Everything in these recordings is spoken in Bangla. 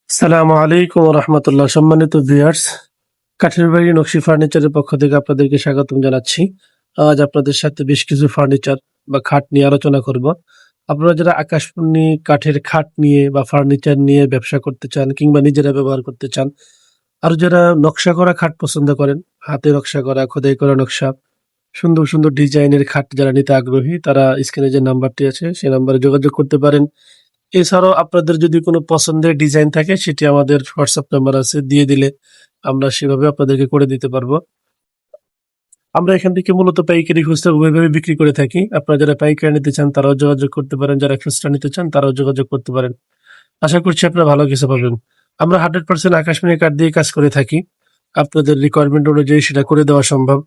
আসসালামু আলাইকুম রহমতুল্লাহ। সম্মানিত ভিউয়ার্স, কাঠের বাড়ি নকশি ফার্নিচারের পক্ষ থেকে আপনাদেরকে স্বাগতম জানাচ্ছি। আজ আপনাদের সাথে বেশ কিছু ফার্নিচার বা খাট নিয়ে আলোচনা করব। আপনারা যারা আকাশমণি কাঠের খাট নিয়ে বা ফার্নিচার নিয়ে ব্যবসা করতে চান কিংবা নিজেরা ব্যবহার করতে চান, আর যারা নকশা করা খাট পছন্দ করেন, হাতে নকশা করা, খোদাই করা নকশা, সুন্দর সুন্দর ডিজাইনের খাট যারা নিতে আগ্রহী, তারা স্ক্রিনে যে নাম্বারটি আছে সেই নাম্বারে যোগাযোগ করতে পারেন। এছাড়াও আপনাদের যদি কোনো পছন্দের ডিজাইন থাকে সেটি আমাদের হোয়াটসঅ্যাপ নাম্বার আছে, দিয়ে দিলে আমরা সেভাবে আপনাদেরকে করে দিতে পারবো। আমরা এখান থেকে মূলত পাইকারি খুচরা উভয়ভাবে বিক্রি করে থাকি। আপনারা যারা পাইকারি নিতে চান তারাও যোগাযোগ করতে পারেন, যারা খুচরা নিতে চান তারাও যোগাযোগ করতে পারেন। আশা করছি আপনারা ভালো কিছু পাবেন। আমরা 100% আকাশমণি কাঠ দিয়ে কাজ করে থাকি। আপনাদের রিকোয়ারমেন্ট অনুযায়ী সেটা করে দেওয়া সম্ভব।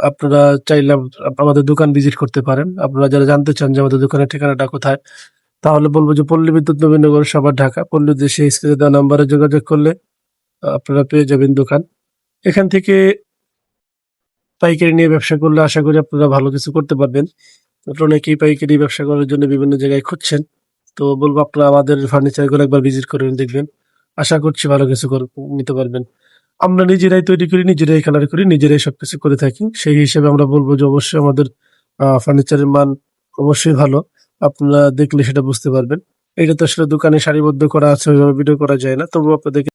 আপনারা চাইলে আমাদের দোকান ভিজিট করতে পারেন। আপনারা যারা জানতে চান যে আমাদের দোকানের ঠিকানাটা কোথায়, তাহলে বলবো যে পল্লী বিদ্যুৎ নবীনগর, সাভার, ঢাকা। পল্লী উদ্দেশ্যে স্ক্রিনে দেওয়া নাম্বারে যোগাযোগ করলে আপনারা পেয়ে যাবেন দোকান। এখান থেকে পাইকারি নিয়ে ব্যবসা করলে আশা করি আপনারা ভালো কিছু করতে পারবেন। আপনারা অনেকেই পাইকারি ব্যবসা করার জন্য বিভিন্ন জায়গায় খুঁজছেন, তো বলবো আপনারা আমাদের ফার্নিচার গুলো একবার ভিজিট করে দেখবেন। আশা করছি ভালো কিছু নিতে পারবেন। আমরা নিজেরাই তৈরি করি, নিজেরাই কালার করি, নিজেরাই সবকিছু করে থাকি। সেই হিসেবে আমরা বলবো যে অবশ্যই আমাদের ফার্নিচারের মান অবশ্যই ভালো। আপনারা দেখলে সেটা বুঝতে পারবেন। এটা তো আসলে দোকানে সারিবদ্ধ করা আছে, ওইভাবে ভিডিও করা যায় না, তবুও আপনাদেরকে